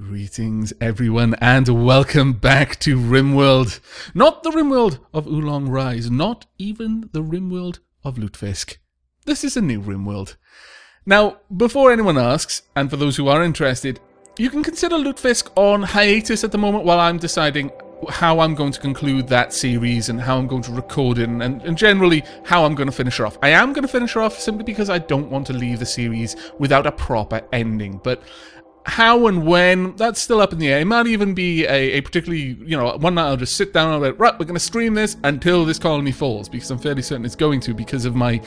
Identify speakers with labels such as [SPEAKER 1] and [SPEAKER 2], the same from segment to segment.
[SPEAKER 1] Greetings everyone and welcome back to Rimworld. Not the Rimworld of Oolong Rise, not even the Rimworld of Lutefisk. This is a new Rimworld. Now, before anyone asks, and for those who are interested, you can consider Lutefisk on hiatus at the moment while I'm deciding how I'm going to conclude that series and how I'm going to record it and generally how I'm going to finish her off. I am going to finish her off simply because I don't want to leave the series without a proper ending, but how and when, that's still up in the air. It might even be a particularly, one night I'll just sit down and I'll be like, right, we're going to stream this until this colony falls, because I'm fairly certain it's going to, because of my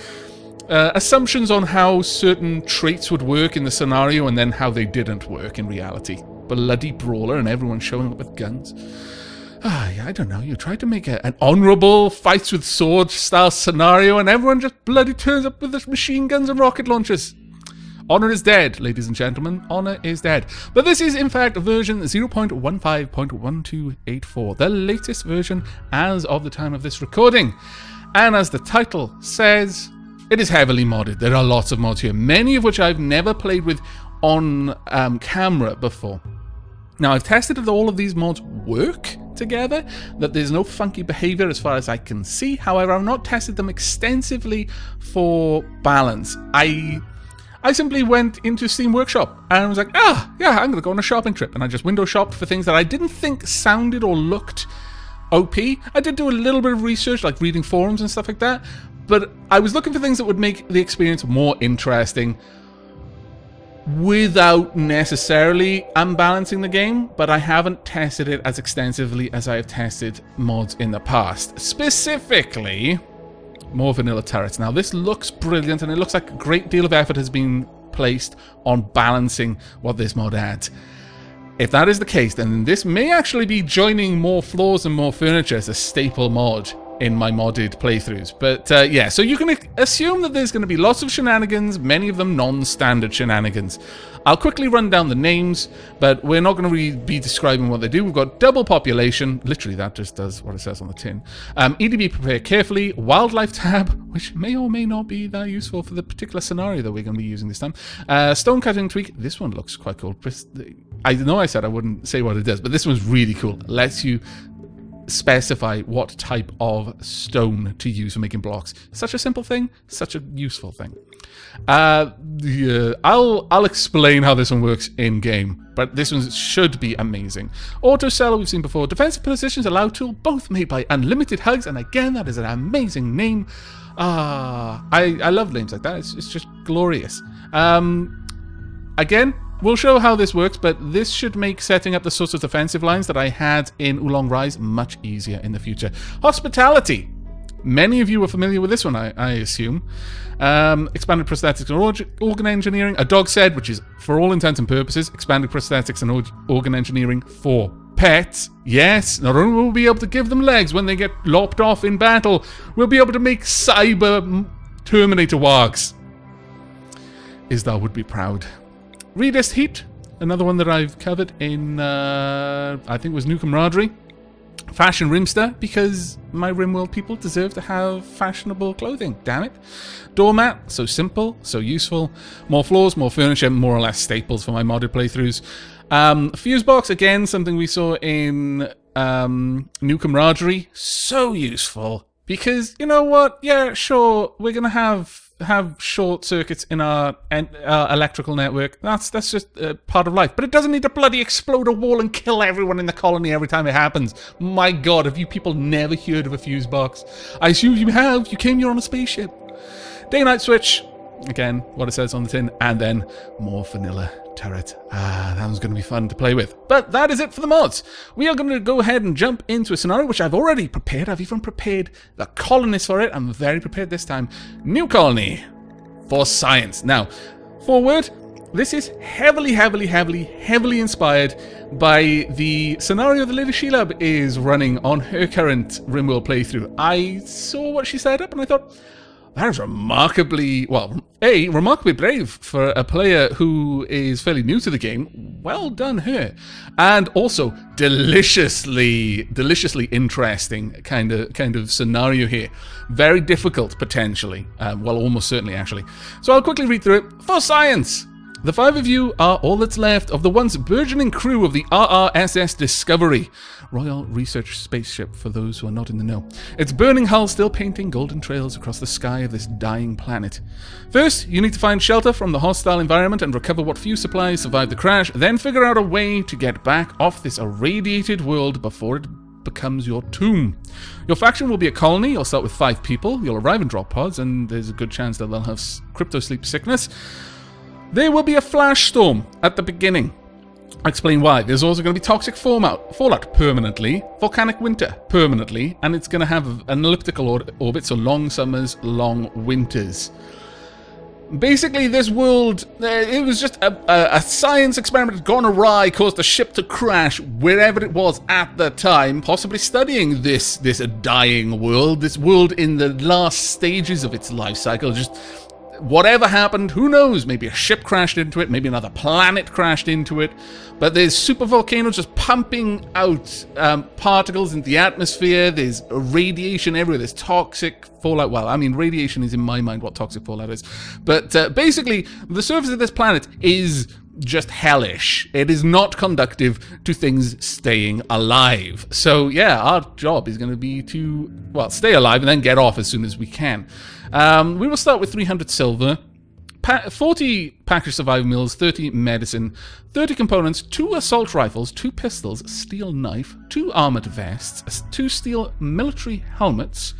[SPEAKER 1] assumptions on how certain traits would work in the scenario and then how they didn't work in reality. Bloody brawler and everyone showing up with guns. Yeah, I don't know, you try to make an honourable fights with swords style scenario and everyone just bloody turns up with the machine guns and rocket launchers. Honor is dead, ladies and gentlemen. Honor is dead. But this is, in fact, version 0.15.1284, the latest version as of the time of this recording. And as the title says, it is heavily modded. There are lots of mods here, many of which I've never played with on camera before. Now, I've tested that all of these mods work together, that there's no funky behavior as far as I can see. However, I've not tested them extensively for balance. I simply went into Steam Workshop and was like, yeah, I'm going to go on a shopping trip. And I just window shopped for things that I didn't think sounded or looked OP. I did do a little bit of research, like reading forums and stuff like that. But I was looking for things that would make the experience more interesting without necessarily unbalancing the game. But I haven't tested it as extensively as I have tested mods in the past. Specifically, more vanilla turrets. Now, this looks brilliant, and it looks like a great deal of effort has been placed on balancing what this mod adds. If that is the case, then this may actually be joining more floors and more furniture as a staple mod in my modded playthroughs. But yeah, so you can assume that there's going to be lots of shenanigans, many of them non-standard shenanigans. I'll quickly run down the names, but we're not going to really be describing what they do. We've got double population, literally that just does what it says on the tin. EDB prepare carefully, wildlife tab, which may or may not be that useful for the particular scenario that we're going to be using this time. Stone cutting tweak, this one looks quite cool. I know I said I wouldn't say what it does, but this one's really cool. It lets you specify what type of stone to use for making blocks. Such a simple thing, such a useful thing. I'll explain how this one works in game, but this one should be amazing. Auto seller we've seen before. Defensive positions allow tool, both made by Unlimited Hugs, and again that is an amazing name. I love names like that. It's just glorious. Again, we'll show how this works, but this should make setting up the sorts of defensive lines that I had in Oolong Rise much easier in the future. Hospitality. Many of you are familiar with this one, I assume. Expanded prosthetics and organ engineering. A dog said, which is, for all intents and purposes, expanded prosthetics and organ engineering for pets. Yes, not only will we be able to give them legs when they get lopped off in battle, we'll be able to make cyber Terminator wargs. Isdar would be proud. Redist Heat, another one that I've covered in, I think it was New Camaraderie. Fashion Rimster, because my Rimworld people deserve to have fashionable clothing, damn it. Doormat, so simple, so useful. More floors, more furniture, more or less staples for my modded playthroughs. Fusebox, again, something we saw in New Camaraderie. So useful, because, you know what, yeah, sure, we're going to have short circuits in our electrical network. That's just part of life. But it doesn't need to bloody explode a wall and kill everyone in the colony every time it happens. My god, have you people never heard of a fuse box? I assume you have. You came here on a spaceship. Day-night switch. Again, what it says on the tin. And then more vanilla turret. That one's going to be fun to play with. But that is it for the mods. We are going to go ahead and jump into a scenario which I've already prepared. I've even prepared the colonists for it. I'm very prepared this time. New colony for science. Now, forward, this is heavily inspired by the scenario that Lady Sheila is running on her current Rimworld playthrough. I saw what she set up and I thought, that is remarkably brave for a player who is fairly new to the game. Well done, her. And also, deliciously interesting kind of scenario here. Very difficult, potentially. Well, almost certainly, actually. So I'll quickly read through it. For science, The 5 of you are all that's left of the once burgeoning crew of the RRSS Discovery, Royal Research Spaceship, for those who are not in the know. Its burning hull still painting golden trails across the sky of this dying planet. First, you need to find shelter from the hostile environment and recover what few supplies survived the crash, then figure out a way to get back off this irradiated world before it becomes your tomb. Your faction will be a colony. You'll start with 5 people. You'll arrive in drop pods, and there's a good chance that they'll have crypto sleep sickness. There will be a flash storm at the beginning. I'll explain why. There's also going to be toxic fallout permanently, volcanic winter permanently, and it's going to have an elliptical orbit, so long summers, long winters. Basically, this world, it was just a science experiment gone awry, caused the ship to crash wherever it was at the time, possibly studying this dying world, this world in the last stages of its life cycle. Just whatever happened, who knows? Maybe a ship crashed into it, maybe another planet crashed into it, but there's super volcanoes just pumping out particles into the atmosphere, there's radiation everywhere, there's toxic fallout. Well, I mean, radiation is in my mind what toxic fallout is, but basically, the surface of this planet is just hellish. It is not conductive to things staying alive. So yeah, our job is going to be to, well, stay alive and then get off as soon as we can. We will start with 300 silver, 40 package survival meals, 30 medicine, 30 components, 2 assault rifles, 2 pistols, steel knife, 2 armored vests, 2 steel military helmets,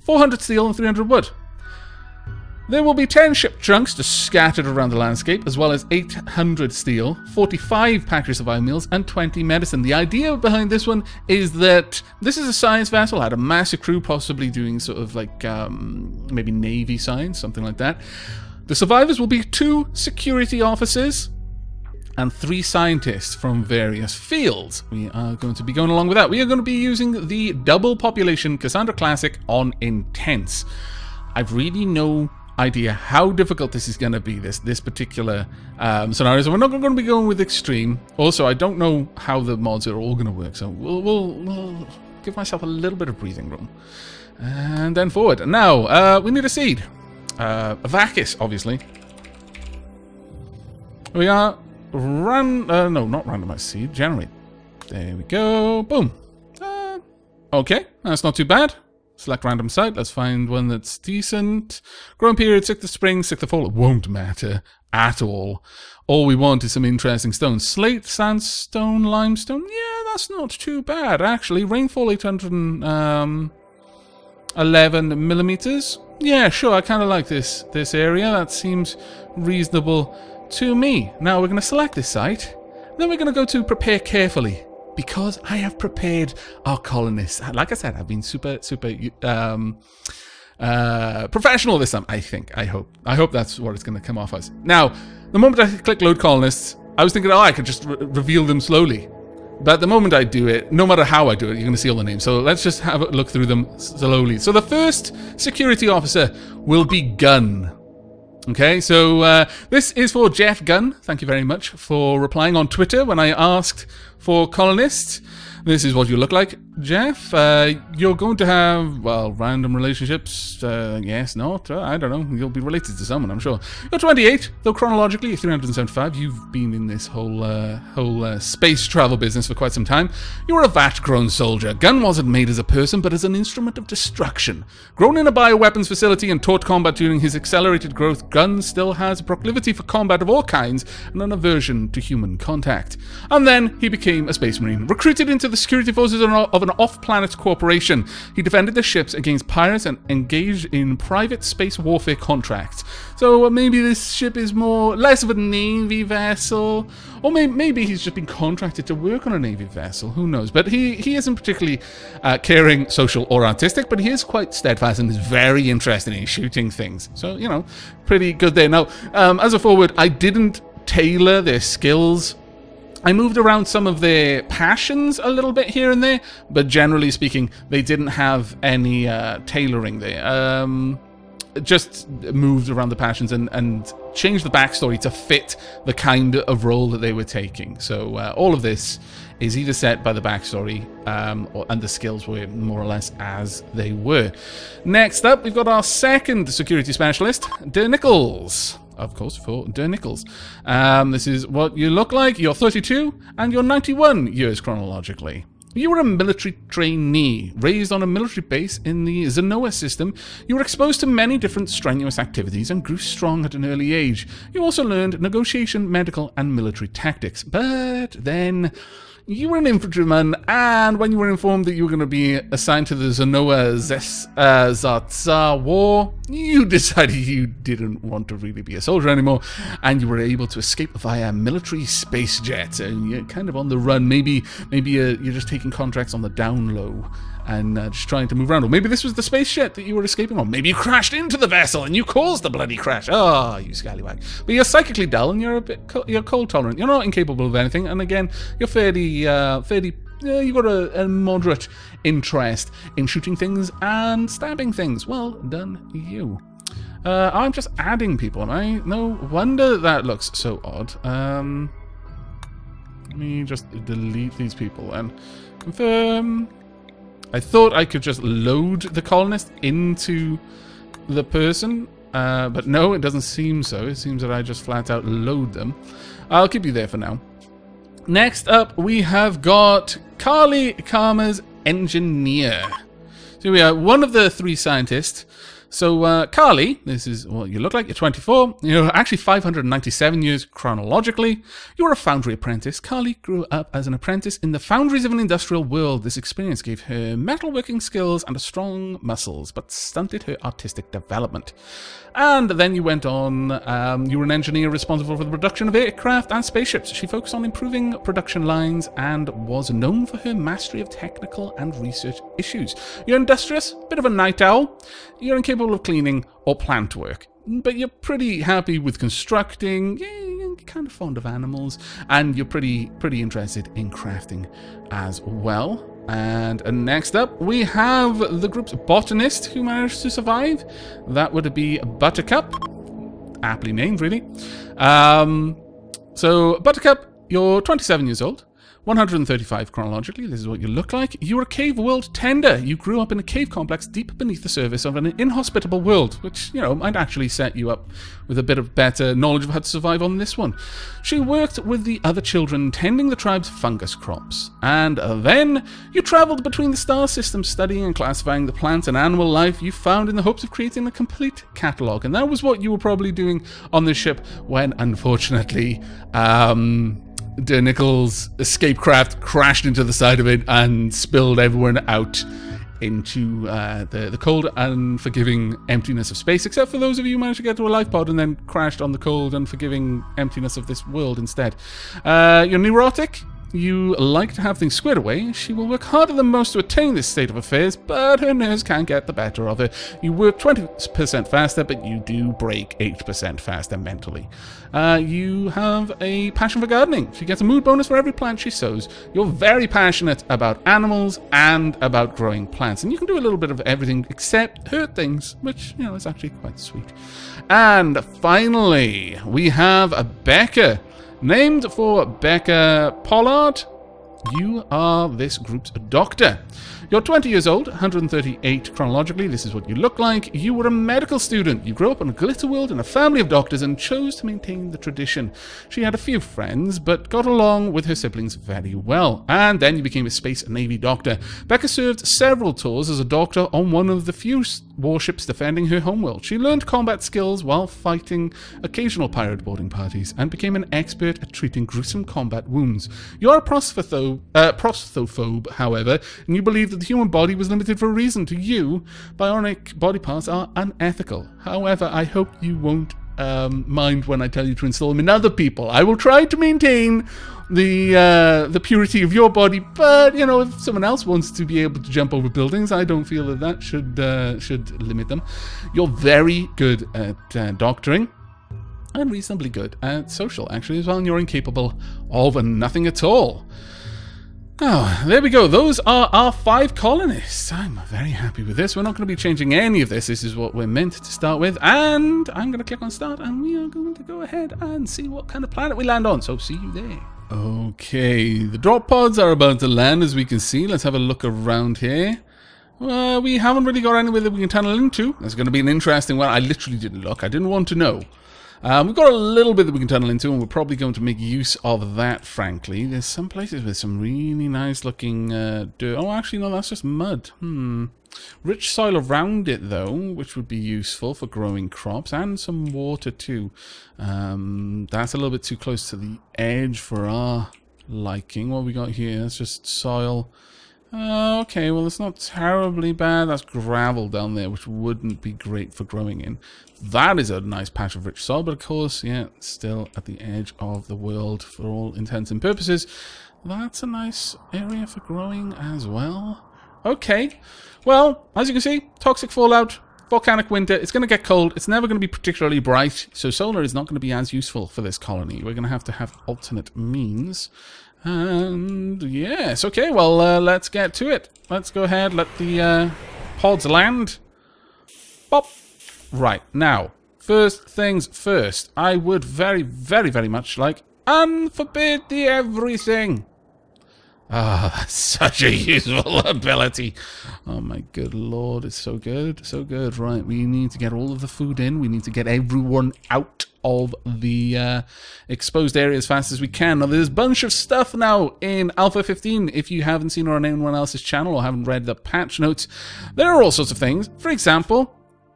[SPEAKER 1] 400 steel and 300 wood. There will be 10 ship chunks just scattered around the landscape, as well as 800 steel, 45 package survival meals, and 20 medicine. The idea behind this one is that this is a science vessel, had a massive crew, possibly doing sort of like maybe Navy science, something like that. The survivors will be 2 security officers and 3 scientists from various fields. We are going to be going along with that. We are going to be using the double population Cassandra Classic on Intense. I've really no idea how difficult this is going to be, this particular scenario, so we're not going to be going with extreme. Also, I don't know how the mods are all going to work, so we'll give myself a little bit of breathing room. And then forward. Now, we need a seed. Aavak, obviously. We are no, not randomized seed, generate. There we go, boom. Okay, that's not too bad. Select random site. Let's find one that's decent. Growing period, 6th of spring, 6th of fall. It won't matter at all. All we want is some interesting stones. Slate, sandstone, limestone. Yeah, that's not too bad, actually. Rainfall, 811 millimeters. Yeah, sure, I kind of like this area. That seems reasonable to me. Now we're going to select this site. Then we're going to go to prepare carefully, because I have prepared our colonists. Like I said, I've been super professional this time, I think. I hope that's what it's going to come off as. Now, the moment I click load colonists, I was thinking, I could just reveal them slowly. But the moment I do it, no matter how I do it, you're going to see all the names. So let's just have a look through them slowly. So the first security officer will be Gunn. Okay, so this is for Jeff Gunn. Thank you very much for replying on Twitter when I asked for colonists. This is what you look like, Jeff. You're going to have, well, random relationships. Yes, not. I don't know. You'll be related to someone, I'm sure. You're 28, though chronologically you're 375. You've been in this whole space travel business for quite some time. You're a vat-grown soldier. Gunn wasn't made as a person, but as an instrument of destruction. Grown in a bioweapons facility and taught combat during his accelerated growth, Gunn still has a proclivity for combat of all kinds and an aversion to human contact. And then he became a space marine, recruited into the security forces of an off-planet corporation. He defended the ships against pirates and engaged in private space warfare contracts. So maybe this ship is less of a Navy vessel, or maybe he's just been contracted to work on a Navy vessel. Who knows? But he isn't particularly caring, social, or artistic, but he is quite steadfast and is very interested in shooting things. So, you know, pretty good there. Now, as a forward, I didn't tailor their skills. I moved around some of their passions a little bit here and there, but generally speaking, they didn't have any tailoring there. Just moved around the passions and changed the backstory to fit the kind of role that they were taking. So all of this is either set by the backstory and the skills were more or less as they were. Next up, we've got our second security specialist, De Nichols. of course, for Nichols. This is what you look like. You're 32 and you're 91 years chronologically. You were a military trainee, raised on a military base in the Zenoa system. You were exposed to many different strenuous activities and grew strong at an early age. You also learned negotiation, medical, and military tactics. But then you were an infantryman, and when you were informed that you were going to be assigned to the Zenoa Zaza War, you decided you didn't want to really be a soldier anymore, and you were able to escape via military space jet. And you're kind of on the run. Maybe you're just taking contracts on the down low and just trying to move around. Or maybe this was the space jet that you were escaping on. Maybe you crashed into the vessel and you caused the bloody crash. Oh, you scallywag. But you're psychically dull and you're you're cold tolerant. You're not incapable of anything. And again, you're fairly you got a moderate interest in shooting things and stabbing things. Well done, you. I'm just adding people, am I? No wonder that looks so odd. Let me just delete these people and confirm. I thought I could just load the colonist into the person, but no, it doesn't seem so. It seems that I just flat out load them. I'll keep you there for now. Next up, we have got Carly Karma's engineer. So we are one of the three scientists. So, Carly, this is what you look like. You're 24. You're actually 597 years chronologically. You're a foundry apprentice. Carly grew up as an apprentice in the foundries of an industrial world. This experience gave her metalworking skills and strong muscles, but stunted her artistic development. And then you went on, you were an engineer responsible for the production of aircraft and spaceships. She focused on improving production lines and was known for her mastery of technical and research issues. You're industrious, bit of a night owl. You're incapable of cleaning or plant work, but you're pretty happy with constructing. You're kind of fond of animals, and you're pretty interested in crafting as well. And next up, we have the group's botanist who managed to survive. That would be Buttercup. Aptly named, really. So, Buttercup, you're 27 years old. 135 chronologically, this is what you look like. You're a cave world tender. You grew up in a cave complex deep beneath the surface of an inhospitable world, which, might actually set you up with a bit of better knowledge of how to survive on this one. She worked with the other children tending the tribe's fungus crops. And then you traveled between the star systems studying and classifying the plant and animal life you found in the hopes of creating a complete catalogue. And that was what you were probably doing on this ship when, unfortunately, De Nichols' escape craft crashed into the side of it and spilled everyone out into the cold, unforgiving emptiness of space, except for those of you who managed to get to a life pod and then crashed on the cold, unforgiving emptiness of this world instead. You're neurotic. You like to have things squared away. She will work harder than most to attain this state of affairs, but her nerves can't get the better of her. You work 20% faster, but you do break 8% faster mentally. You have a passion for gardening. She gets a mood bonus for every plant she sows. You're very passionate about animals and about growing plants, and you can do a little bit of everything except hurt things, which, is actually quite sweet. And finally, we have Becca. Named for Becca Pollard, you are this group's doctor. You're 20 years old, 138 chronologically. This is what you look like. You were a medical student. You grew up in a glitter world in a family of doctors and chose to maintain the tradition. She had a few friends, but got along with her siblings very well. And then you became a Space Navy doctor. Becca served several tours as a doctor on one of the few warships defending her homeworld. She learned combat skills while fighting occasional pirate boarding parties and became an expert at treating gruesome combat wounds. You're a prostophobe, however, and you believe that the human body was limited for a reason. To you, bionic body parts are unethical. However, I hope you won't mind when I tell you to install them in other people. I will try to maintain the purity of your body, but if someone else wants to be able to jump over buildings, I don't feel that should limit them. You're very good at doctoring and reasonably good at social, actually, as well, and you're incapable of nothing at all. Oh, there we go. Those are our 5 colonists. I'm very happy with this. We're not going to be changing any of this. This is what we're meant to start with. And I'm going to click on start, and we are going to go ahead and see what kind of planet we land on. So see you there. Okay, the drop pods are about to land, as we can see. Let's have a look around here. We haven't really got anywhere that we can tunnel into. That's going to be an interesting one. I literally didn't look. I didn't want to know. We've got a little bit that we can tunnel into, and we're probably going to make use of that, frankly. There's some places with some really nice-looking dirt. Oh, actually, no, that's just mud. Rich soil around it, though, which would be useful for growing crops, and some water, too. That's a little bit too close to the edge for our liking. What we got here? That's just soil. Okay, well, it's not terribly bad. That's gravel down there, which wouldn't be great for growing in. That is a nice patch of rich soil, but of course, yeah, still at the edge of the world for all intents and purposes. That's a nice area for growing as well. Okay, well, as you can see, toxic fallout, volcanic winter. It's going to get cold. It's never going to be particularly bright, so solar is not going to be as useful for this colony. We're going to have alternate means. And yes, okay, well, let's get to it. Let's go ahead, let the pods land. Pop. Right, now, first things first, I would very, very, very much like unforbid the everything. Ah, that's such a useful ability. Oh my good lord, it's so good, so good. Right, we need to get all of the food in. We need to get everyone out of the exposed area as fast as we can. Now, there's a bunch of stuff now in Alpha 15. If you haven't seen it on anyone else's channel or haven't read the patch notes, there are all sorts of things. For example,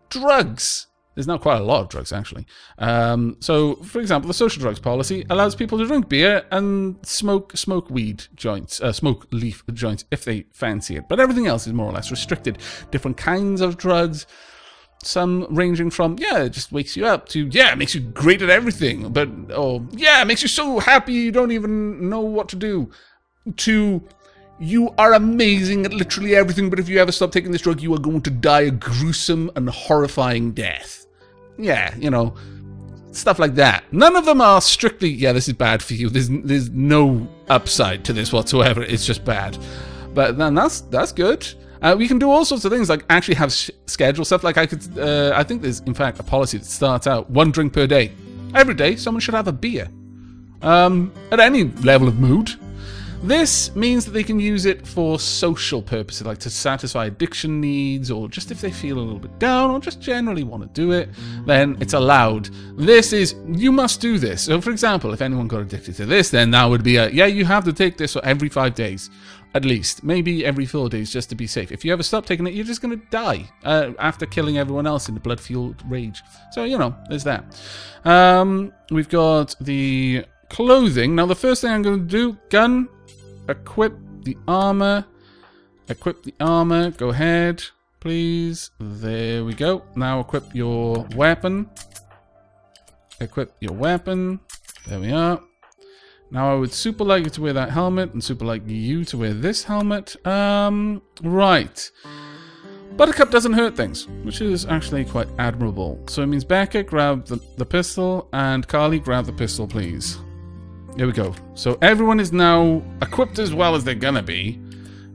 [SPEAKER 1] drugs. There's now quite a lot of drugs, actually. So, for example, the social drugs policy allows people to drink beer and smoke weed joints, smoke leaf joints if they fancy it. But everything else is more or less restricted. Different kinds of drugs, some ranging from, yeah, it just wakes you up, to, yeah, it makes you great at everything, but, or, yeah, it makes you so happy you don't even know what to do, to, you are amazing at literally everything, but if you ever stop taking this drug, you are going to die a gruesome and horrifying death. Yeah, you know, stuff like that. None of them are strictly, yeah, this is bad for you. There's no upside to this whatsoever. It's just bad. But then that's good. We can do all sorts of things, like actually have schedule stuff. Like I think there's, in fact, a policy that starts out 1 drink per day. Every day, someone should have a beer. At any level of mood. This means that they can use it for social purposes, like to satisfy addiction needs, or just if they feel a little bit down, or just generally want to do it, then it's allowed. This is, you must do this. So, for example, if anyone got addicted to this, then that would be a, yeah, you have to take this every 5 days, at least. Maybe every 4 days, just to be safe. If you ever stop taking it, you're just going to die after killing everyone else in the blood-fueled rage. So, you know, there's that. We've got the clothing. Now, the first thing I'm going to do, gun. Equip the armor. Equip the armor. Go ahead, please. There we go. Now equip your weapon. Equip your weapon. There we are. Now I would super like you to wear that helmet, and super like you to wear this helmet. Right. Buttercup doesn't hurt things, which is actually quite admirable. So it means Becca, grab the pistol, and Carly, grab the pistol, please. There we go. So everyone is now equipped as well as they're gonna be.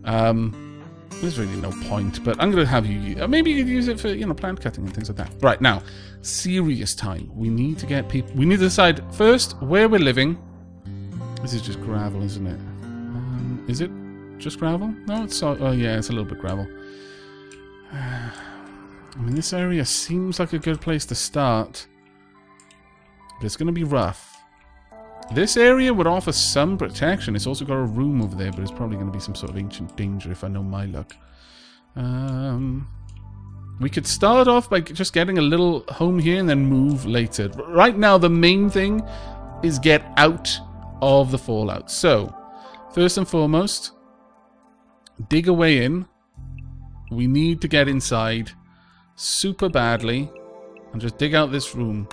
[SPEAKER 1] There's really no point, but I'm gonna have you. Maybe you could use it for, you know, plant cutting and things like that. Right, now, serious time. We need to get people. We need to decide first where we're living. This is just gravel, isn't it? Is it just gravel? No, it's oh yeah, it's a little bit gravel. I mean, this area seems like a good place to start, but it's gonna be rough. This area would offer some protection. It's also got a room over there, but it's probably going to be some sort of ancient danger if I know my luck. We could start off by just getting a little home here and then move later. Right now, the main thing is get out of the fallout. So, first and foremost, dig a way in. We need to get inside super badly and just dig out this room.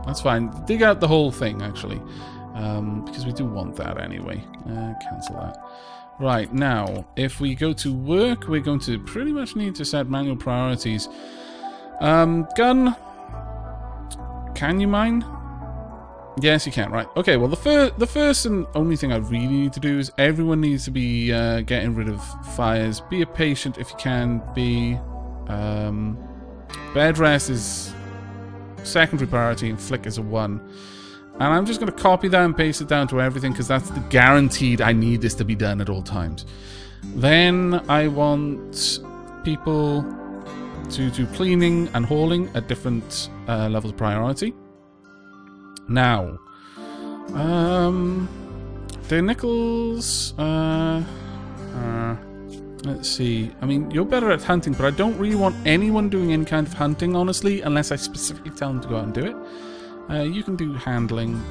[SPEAKER 1] That's fine. Dig out the whole thing, actually. Because we do want that anyway. Cancel that. Right, now, if we go to work, we're going to pretty much need to set manual priorities. Gun. Can you mine? Yes, you can, right. Okay, well, the first and only thing I really need to do is everyone needs to be getting rid of fires. Be a patient if you can. Be... bed rest is secondary priority and flick is a 1. And I'm just going to copy that and paste it down to everything because that's the guaranteed I need this to be done at all times. Then I want people to do cleaning and hauling at different levels of priority. Now, the Nichols, let's see. I mean, you're better at hunting, but I don't really want anyone doing any kind of hunting, honestly, unless I specifically tell them to go out and do it. You can do handling.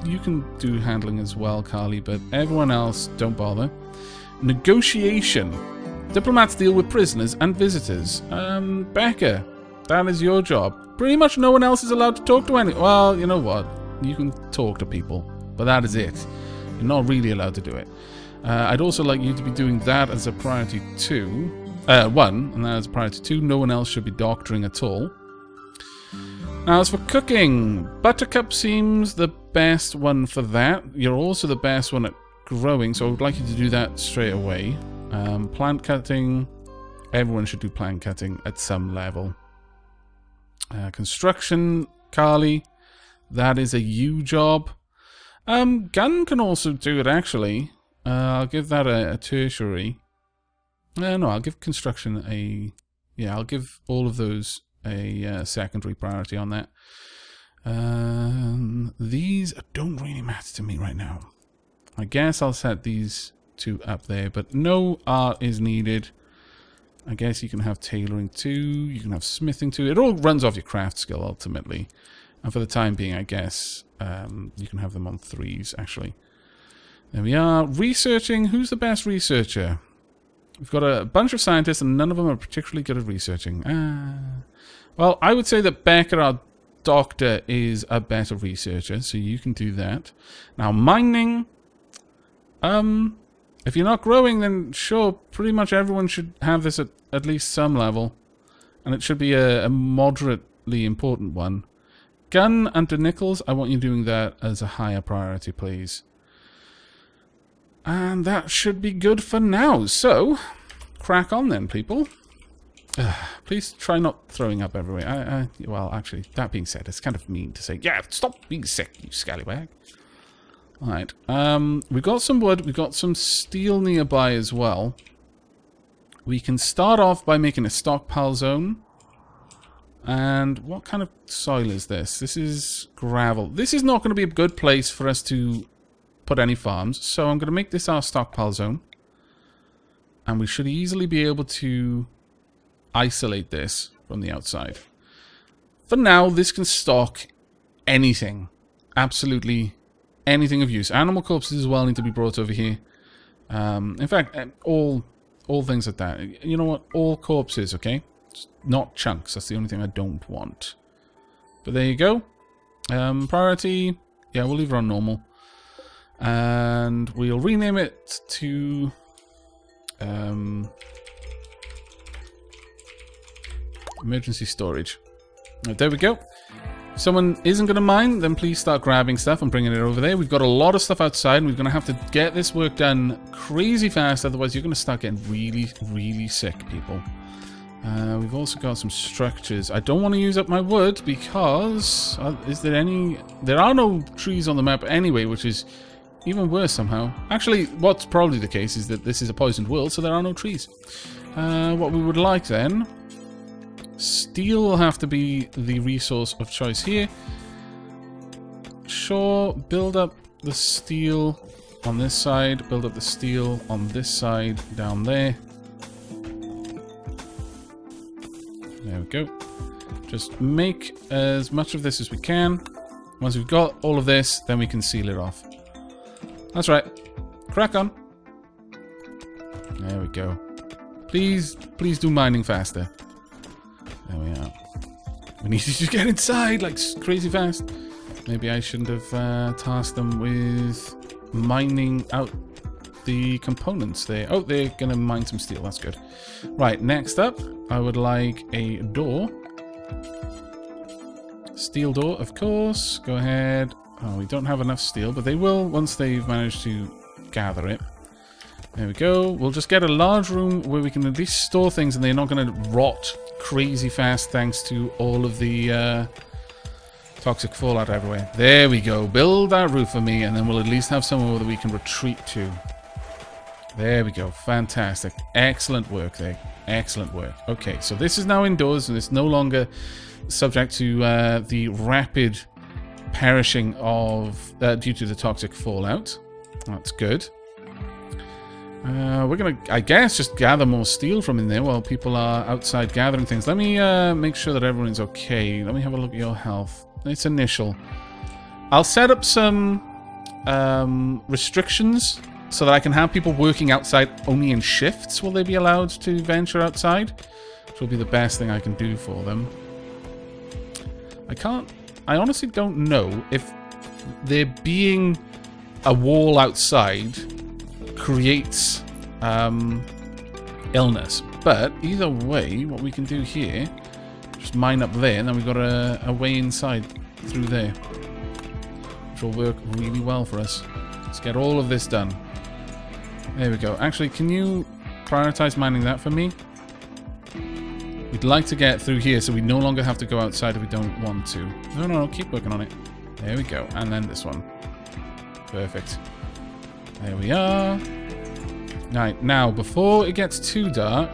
[SPEAKER 1] You can do handling as well, Carly, but everyone else, don't bother. Negotiation. Diplomats deal with prisoners and visitors. Becca, that is your job. Pretty much no one else is allowed to talk to anyone. Well, you know what? You can talk to people, but that is it. You're not really allowed to do it. I'd also like you to be doing that as a priority 1, and that as a priority 2. No one else should be doctoring at all. Now, as for cooking, Buttercup seems the best one for that. You're also the best one at growing, so I would like you to do that straight away. Plant cutting, everyone should do plant cutting at some level. Construction, Carly, that is a you job. Gun can also do it, actually. I'll give that a tertiary. No, I'll give construction a... Yeah, I'll give all of those a secondary priority on that. These don't really matter to me right now. I guess I'll set these two up there, but no art is needed. I guess you can have tailoring too, you can have smithing too. It all runs off your craft skill ultimately. And for the time being, I guess you can have them on 3s, actually. There we are. Researching. Who's the best researcher? We've got a bunch of scientists and none of them are particularly good at researching. Well, I would say that Becca, our doctor, is a better researcher, so you can do that. Now, mining. If you're not growing, then sure, pretty much everyone should have this at least some level. And it should be a moderately important one. Gun under Nichols, I want you doing that as a higher priority, please. And that should be good for now. So, crack on then, people. Please try not throwing up everywhere. Well, actually, that being said, it's kind of mean to say, yeah, stop being sick, you scallywag. Alright, we've got some wood, we've got some steel nearby as well. We can start off by making a stockpile zone. And what kind of soil is this? This is gravel. This is not going to be a good place for us to put any farms, so I'm going to make this our stockpile zone. And we should easily be able to isolate this from the outside. For now, this can stock anything. Absolutely anything of use. Animal corpses as well need to be brought over here. In fact, all things like that. You know what? All corpses, okay? Not chunks. That's the only thing I don't want. But there you go. Priority. Yeah, we'll leave it on normal. And we'll rename it to... emergency storage. Right, there we go. If someone isn't going to mine, then please start grabbing stuff and bringing it over there. We've got a lot of stuff outside, and we're going to have to get this work done crazy fast, otherwise you're going to start getting really, really sick, people. We've also got some structures. I don't want to use up my wood because... is there any... There are no trees on the map anyway, which is even worse somehow. Actually, what's probably the case is that this is a poisoned world, so there are no trees. What we would like then... Steel will have to be the resource of choice here. Sure, build up the steel on this side, build up the steel on this side down there. There we go. Just make as much of this as we can. Once we've got all of this, then we can seal it off. That's right. Crack on. There we go. Please do mining faster. There we are. We need to just get inside like crazy fast. Maybe I shouldn't have tasked them with mining out the components there. Oh, they're going to mine some steel. That's good. Right, next up, I would like a door. Steel door, of course. Go ahead. Oh, we don't have enough steel, but they will once they've managed to gather it. There we go. We'll just get a large room where we can at least store things and they're not going to rot crazy fast thanks to all of the toxic fallout everywhere. There we go. Build that roof for me and then we'll at least have somewhere that we can retreat to. There we go. Fantastic. Excellent work there. Excellent work. Okay, so this is now indoors and it's no longer subject to the rapid perishing of due to the toxic fallout. That's good. We're gonna, I guess, just gather more steel from in there while people are outside gathering things. Let me make sure that everyone's okay. Let me have a look at your health. It's initial. I'll set up some restrictions so that I can have people working outside only in shifts. Will they be allowed to venture outside? Which will be the best thing I can do for them. I honestly don't know if there being a wall outside creates illness. But either way, what we can do here, just mine up there, and then we've got a way inside through there, which will work really well for us. Let's get all of this done. There we go. Actually, can you prioritize mining that for me? We'd like to get through here so we no longer have to go outside if we don't want to. No, keep working on it. There we go. And then this one. Perfect. There we are. Right, now, before it gets too dark,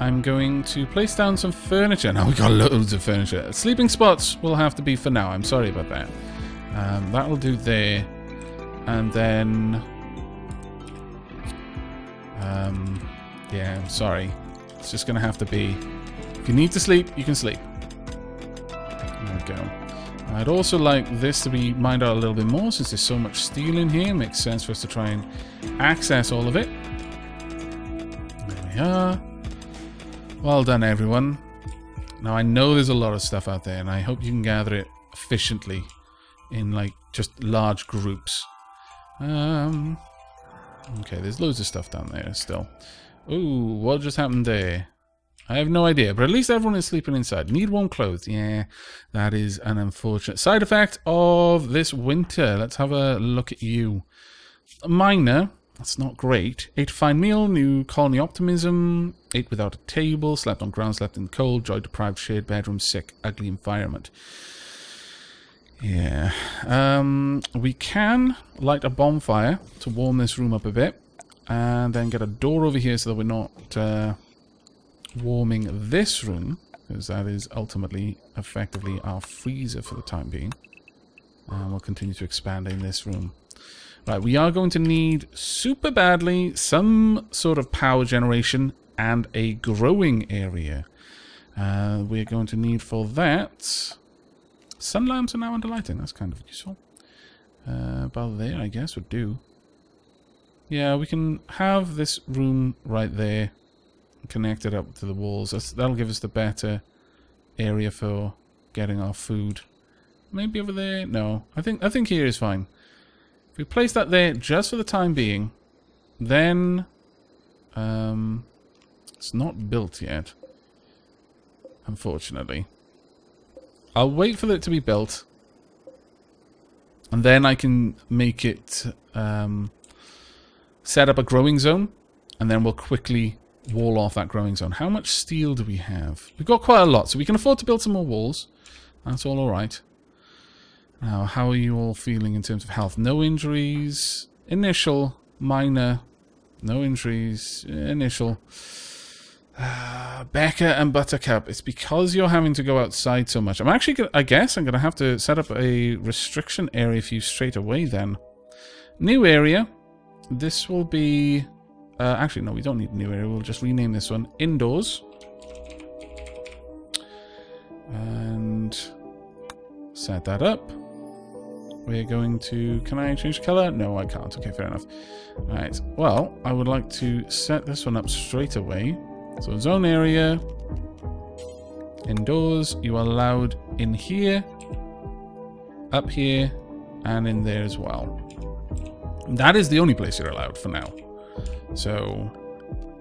[SPEAKER 1] I'm going to place down some furniture. Now we've got loads of furniture. Sleeping spots will have to be for now. I'm sorry about that. That'll do there. And then... yeah, I'm sorry. It's just going to have to be... If you need to sleep, you can sleep. There we go. I'd also like this to be mined out a little bit more since there's so much steel in here. It makes sense for us to try and access all of it. There we are. Well done, everyone. Now, I know there's a lot of stuff out there, and I hope you can gather it efficiently in, like, just large groups. Okay, there's loads of stuff down there still. Ooh, what just happened there? I have no idea, but at least everyone is sleeping inside. Need warm clothes. Yeah, that is an unfortunate side effect of this winter. Let's have a look at you. Minor, that's not great. Ate a fine meal, new colony optimism, ate without a table, slept on ground, slept in the cold, joy deprived, shared bedroom, sick, ugly environment. Yeah. We can light a bonfire to warm this room up a bit. And then get a door over here so that we're not warming this room. Because that is ultimately, effectively, our freezer for the time being. And we'll continue to expand in this room. Right, we are going to need super badly some sort of power generation and a growing area. We're going to need for that... Sun lamps are now under lighting. That's kind of useful. About there, I guess, would do. Yeah, we can have this room right there connected up to the walls. That'll give us the better area for getting our food. Maybe over there? No, I think here is fine. If we place that there just for the time being, then it's not built yet, unfortunately. I'll wait for it to be built, and then I can make it set up a growing zone, and then we'll quickly wall off that growing zone. How much steel do we have? We've got quite a lot, so we can afford to build some more walls. That's all alright. Now, how are you all feeling in terms of health? No injuries. Initial. Minor. No injuries. Initial. Becca and Buttercup. It's because you're having to go outside so much. I guess I'm going to have to set up a restriction area for you straight away then. New area. This will be... actually, no, we don't need a new area. We'll just rename this one Indoors. And set that up. We're going to... Can I change color? No, I can't. Okay, fair enough. Alright, well, I would like to set this one up straight away. So zone area, indoors, you are allowed in here, up here, and in there as well. That is the only place you're allowed for now. So,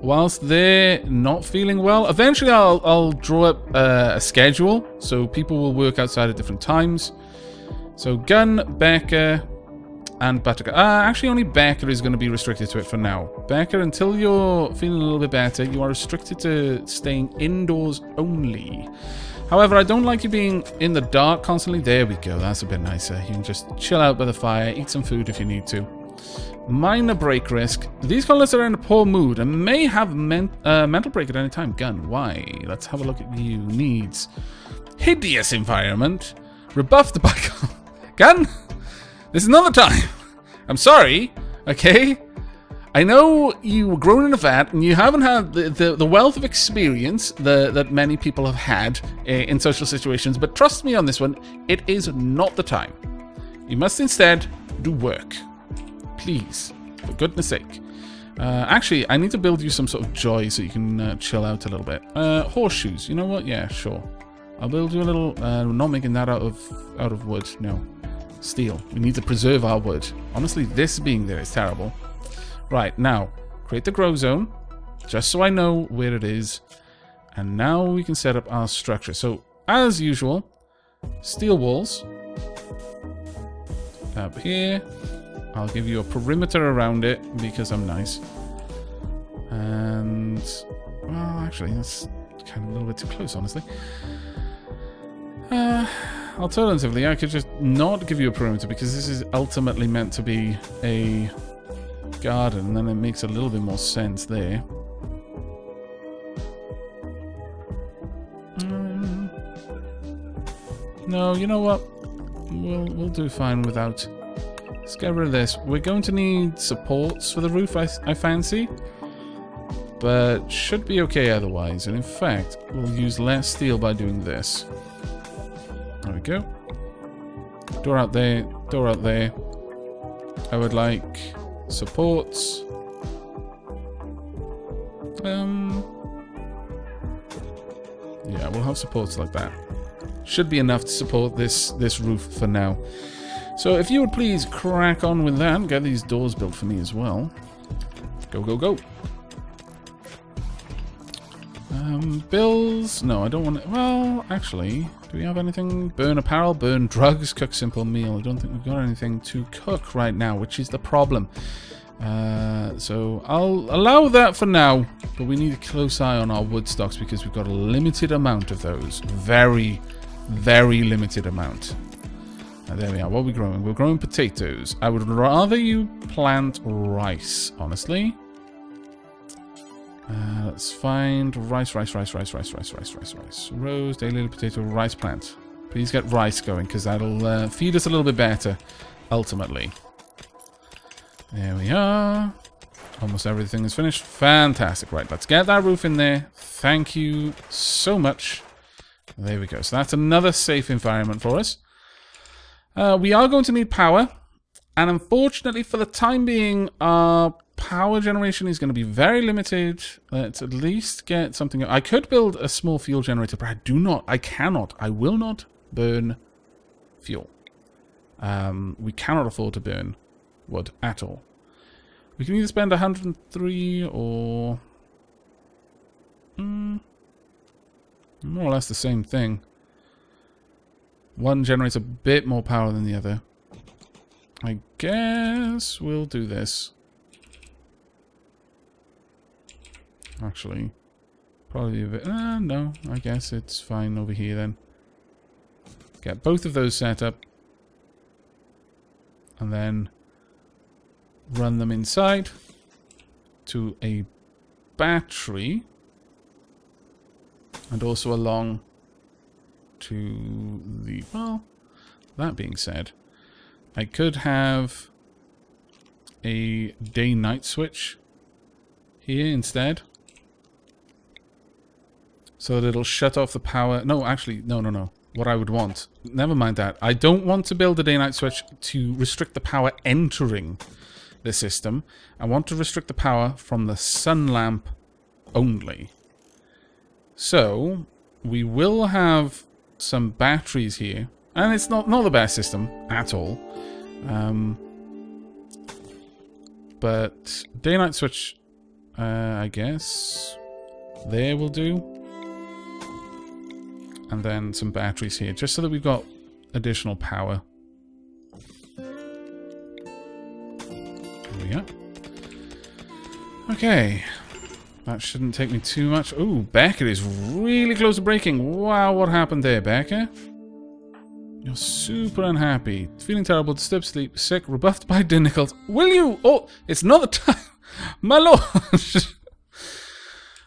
[SPEAKER 1] whilst they're not feeling well, eventually I'll draw up a schedule, so people will work outside at different times. So Gun, Becca, and Buttercup. Actually, only Becca is going to be restricted to it for now. Becca, until you're feeling a little bit better, you are restricted to staying indoors only. However, I don't like you being in the dark constantly. There we go. That's a bit nicer. You can just chill out by the fire, eat some food if you need to. Minor break risk. These colonists are in a poor mood and may have mental break at any time. Gun, why? Let's have a look at you. Needs. Hideous environment. Rebuff the back. gun. This is not the time. I'm sorry, okay? I know you were grown in a vat and you haven't had the wealth of experience that many people have had in social situations, but trust me on this one, it is not the time. You must instead do work. Please, for goodness sake. Actually, I need to build you some sort of joy so you can chill out a little bit. Horseshoes, you know what? Yeah, sure. I'll build you a little, not making that out of wood, no. Steel. We need to preserve our wood. Honestly, this being there is terrible. Right, now, create the grow zone, just so I know where it is. And now we can set up our structure. So, as usual, steel walls. Up here. I'll give you a perimeter around it, because I'm nice. And, well, actually, that's kind of a little bit too close, honestly. Alternatively, I could just not give you a perimeter, because this is ultimately meant to be a garden, and then it makes a little bit more sense there. No, you know what? We'll do fine without. Let's get rid of this. We're going to need supports for the roof, I fancy, but should be okay otherwise. And in fact, we'll use less steel by doing this. There we go. Door out there. Door out there. I would like supports. Yeah, we'll have supports like that. Should be enough to support this roof for now. So if you would please crack on with that, get these doors built for me as well. Go, go, go. Bills? No, I don't want to. Well, actually, do we have anything? Burn apparel, burn drugs, cook simple meal. I don't think we've got anything to cook right now, which is the problem. So I'll allow that for now, but we need a close eye on our wood stocks because we've got a limited amount of those. Very, very limited amount. There we are. What are we growing? We're growing potatoes. I would rather you plant rice, honestly. Let's find rice. Rose, daily potato, rice plant. Please get rice going, because that'll feed us a little bit better, ultimately. There we are. Almost everything is finished. Fantastic. Right, let's get that roof in there. Thank you so much. There we go. So that's another safe environment for us. We are going to need power. And unfortunately, for the time being, our power generation is going to be very limited. Let's at least get something. I could build a small fuel generator, but I will not burn fuel. We cannot afford to burn wood at all. We can either spend 103 or more or less the same thing. One generates a bit more power than the other. I guess we'll do this. Actually, probably a bit. No, I guess it's fine over here then. Get both of those set up. And then run them inside to a battery. And also along to the... Well, that being said, I could have a day-night switch here instead. So that it'll shut off the power. No, actually, no. What I would want. Never mind that. I don't want to build a day-night switch to restrict the power entering the system. I want to restrict the power from the sun lamp only. So, we will have some batteries here. And it's not the best system at all. But day-night switch, I guess, there will do. And then some batteries here, just so that we've got additional power. There we go. Okay. That shouldn't take me too much. Ooh, Becca is really close to breaking. Wow, what happened there, Becca? You're super unhappy. Feeling terrible, disturbed sleep, sick, rebuffed by Dinicles. Will you? Oh, it's not the time. My lord.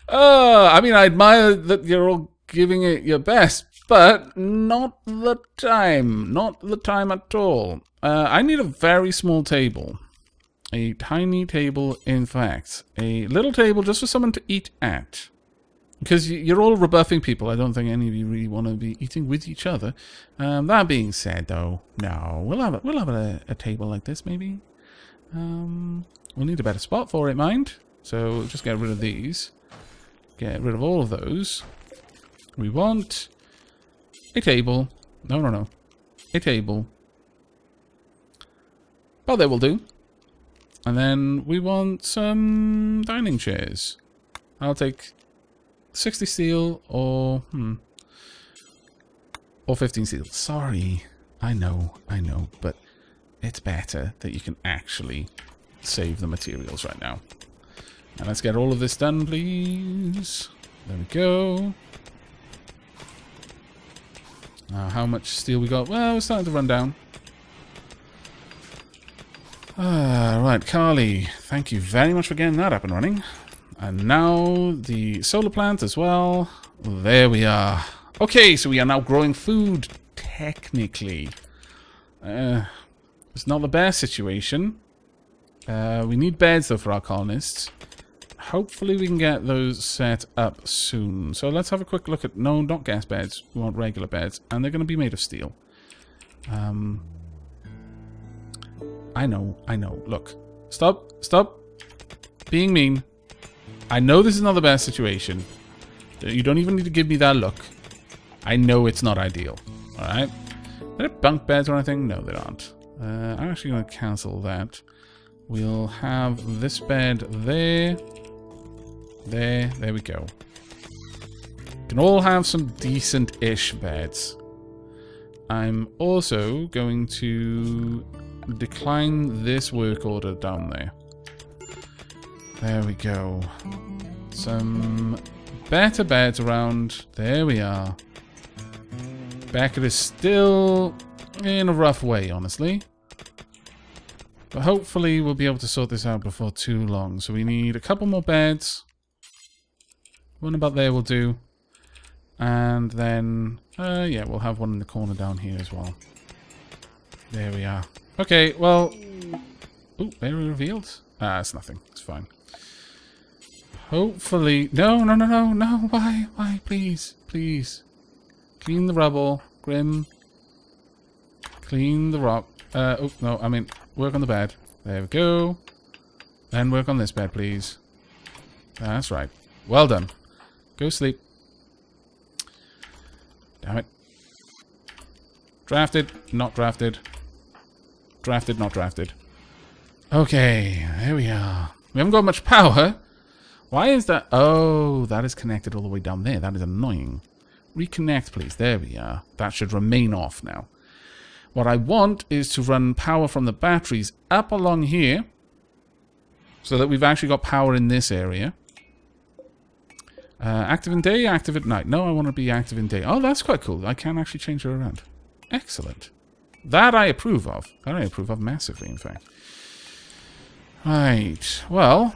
[SPEAKER 1] I mean, I admire that you're all giving it your best, But not the time. Not the time at all. I need a very small table. A tiny table, in fact. A little table just for someone to eat at. Because you're all rebuffing people. I don't think any of you really want to be eating with each other. That being said, though, no. We'll have a table like this, maybe. We'll need a better spot for it, mind. So just get rid of these. Get rid of all of those. We want a table. No. A table. Well, that will do. And then we want some dining chairs. I'll take 60 steel or 15 steel. Sorry. I know, but it's better that you can actually save the materials right now. And let's get all of this done, please. There we go. How much steel we got? Well, we're starting to run down. Right, Carly, thank you very much for getting that up and running. And now the solar plant as well. There we are. Okay, so we are now growing food, technically. It's not the best situation. We need beds, though, for our colonists. Hopefully we can get those set up soon. So let's have a quick look at... No, not gas beds. We want regular beds. And they're going to be made of steel. I know. Look. Stop being mean. I know this is not the best situation. You don't even need to give me that look. I know it's not ideal. Alright? Are there bunk beds or anything? No, there aren't. I'm actually going to cancel that. We'll have this bed there. There we go. Can all have some decent-ish beds. I'm also going to decline this work order down there. There we go. Some better beds around. There we are. Beckett is still in a rough way, honestly. But hopefully we'll be able to sort this out before too long. So we need a couple more beds. One about there will do. And then, yeah, we'll have one in the corner down here as well. There we are. Okay, well... Ooh, area revealed? It's nothing. It's fine. Hopefully... No, why? Please. Clean the rubble. Grim. Clean the rock. Oh, no, I mean, work on the bed. There we go. Then work on this bed, please. That's right. Well done. Go sleep. Damn it. Drafted, not drafted. Drafted, not drafted. Okay, there we are. We haven't got much power. Why is that? Oh, that is connected all the way down there. That is annoying. Reconnect, please. There we are. That should remain off now. What I want is to run power from the batteries up along here so that we've actually got power in this area. Active in day, active at night. No, I want to be active in day. Oh, that's quite cool. I can actually change it around. Excellent. That I approve of. That I approve of massively, in fact. Right. Well,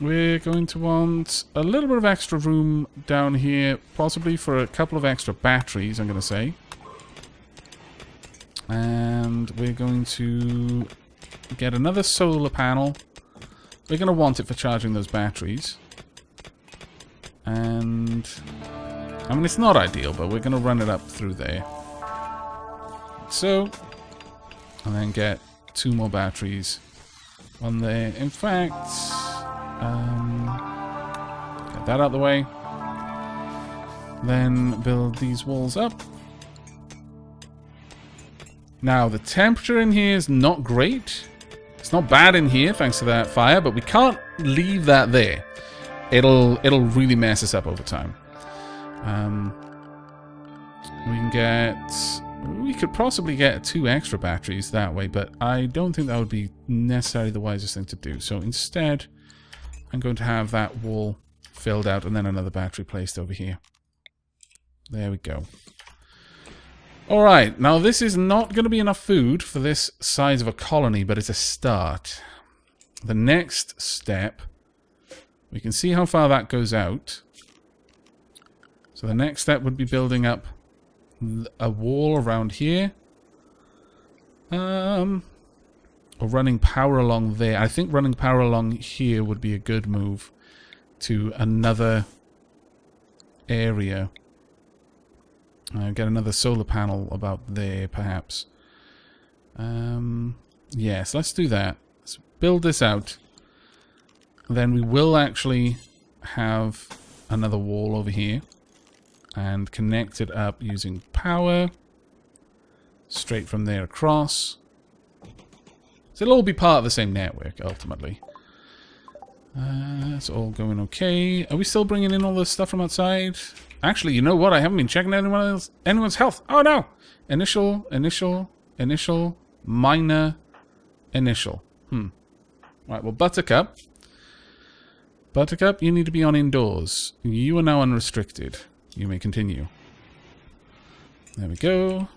[SPEAKER 1] we're going to want a little bit of extra room down here, possibly for a couple of extra batteries, I'm going to say. And we're going to get another solar panel. We're going to want it for charging those batteries. And I mean, it's not ideal, but we're going to run it up through there. So, and then get 2 more batteries. One there. In fact, get that out of the way. Then build these walls up. Now, the temperature in here is not great. It's not bad in here, thanks to that fire, but we can't leave that there. It'll really mess us up over time. We could possibly get 2 extra batteries that way, but I don't think that would be necessarily the wisest thing to do. So instead, I'm going to have that wall filled out and then another battery placed over here. There we go. Alright, now this is not going to be enough food for this size of a colony, but it's a start. The next step, we can see how far that goes out. So the next step would be building up a wall around here. Or running power along there. I think running power along here would be a good move to another area. Get another solar panel about there, perhaps. Yes, let's do that. Let's build this out. Then we will actually have another wall over here. And connect it up using power. Straight from there across. So it'll all be part of the same network, ultimately. It's all going okay. Are we still bringing in all the stuff from outside? Actually, you know what? I haven't been checking anyone's health. Oh, no! Initial, minor, initial. Right, well, Buttercup. Buttercup, you need to be on indoors. You are now unrestricted. You may continue. There we go.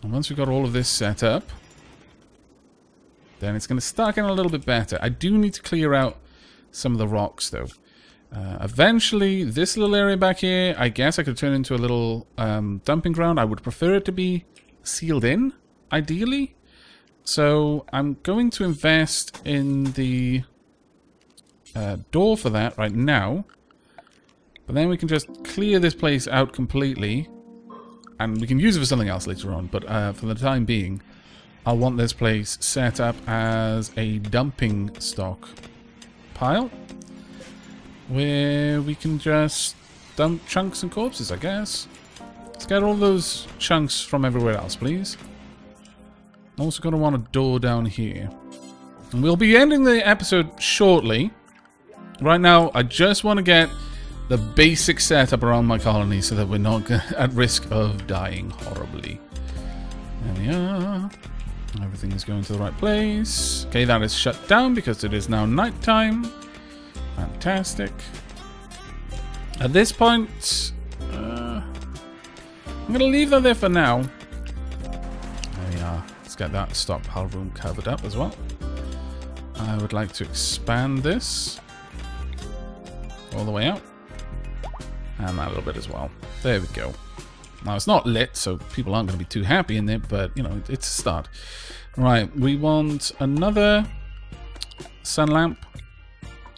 [SPEAKER 1] And once we've got all of this set up, then it's going to start getting a little bit better. I do need to clear out some of the rocks, though. Eventually, this little area back here, I guess I could turn into a little dumping ground. I would prefer it to be sealed in, ideally. So I'm going to invest in the door for that right now. But then we can just clear this place out completely. And we can use it for something else later on. But for the time being, I want this place set up as a dumping stock pile. Where we can just dump chunks and corpses, I guess. Let's get all those chunks from everywhere else, please. Also going to want a door down here. And we'll be ending the episode shortly. Right now, I just want to get the basic setup around my colony so that we're not at risk of dying horribly. There we are. Everything is going to the right place. Okay, that is shut down because it is now nighttime. Fantastic. At this point, I'm going to leave that there for now. There we are. Let's get that stockpile room covered up as well. I would like to expand this all the way out. And that little bit as well. There we go. Now, it's not lit, so people aren't going to be too happy in it, but, you know, it's a start. Right, we want another sun lamp.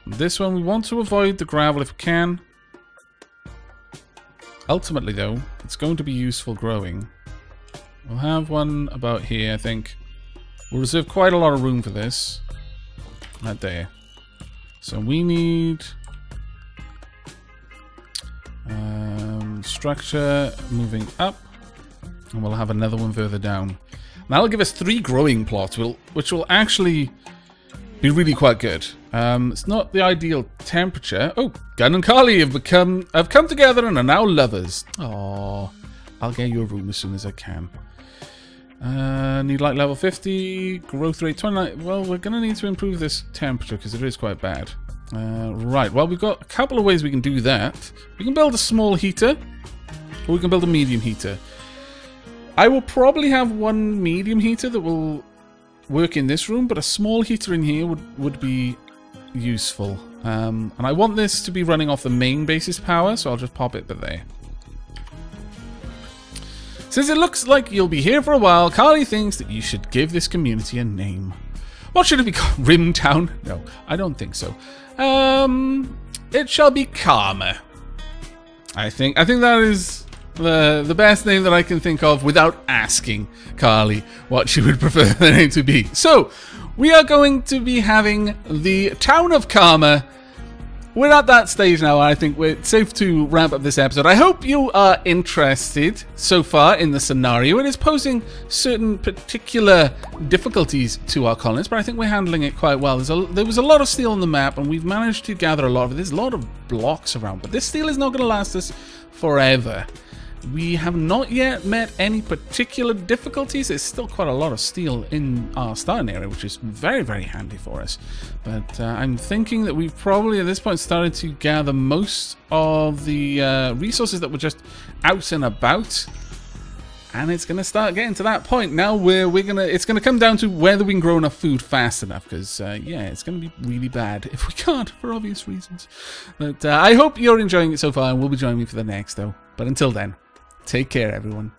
[SPEAKER 1] This one, we want to avoid the gravel if we can. Ultimately, though, it's going to be useful growing. We'll have one about here, I think. We'll reserve quite a lot of room for this. Right there. So we need... structure moving up. And we'll have another one further down. That'll give us 3 growing plots, which will actually be really quite good. It's not the ideal temperature. Oh, Gun and Carly have come together and are now lovers. Oh, I'll get you a room as soon as I can. Need like level 50, growth rate 29. Well, we're going to need to improve this temperature because it is quite bad. Right, well, we've got a couple of ways we can do that. We can build a small heater, or we can build a medium heater. I will probably have one medium heater that will work in this room, but a small heater in here would be useful. And I want this to be running off the main base's power, so I'll just pop it there. Since it looks like you'll be here for a while, Carly thinks that you should give this community a name. What should it be called? Rimtown? No, I don't think so. It shall be Karma. I think that is the best name that I can think of without asking Carly what she would prefer the name to be. So, we are going to be having the Town of Karma. We're at that stage now. I think we're safe to wrap up this episode. I hope you are interested so far in the scenario. It is posing certain particular difficulties to our colonists, but I think we're handling it quite well. There was a lot of steel on the map, and we've managed to gather a lot of it. There's a lot of blocks around, but this steel is not going to last us forever. We have not yet met any particular difficulties. There's still quite a lot of steel in our starting area, which is very, very handy for us. But I'm thinking that we've probably at this point started to gather most of the resources that were just out and about. And it's going to start getting to that point now where it's going to come down to whether we can grow enough food fast enough. Because, yeah, it's going to be really bad if we can't, for obvious reasons. But I hope you're enjoying it so far, and will be joining me for the next, though. But until then, Take care, everyone.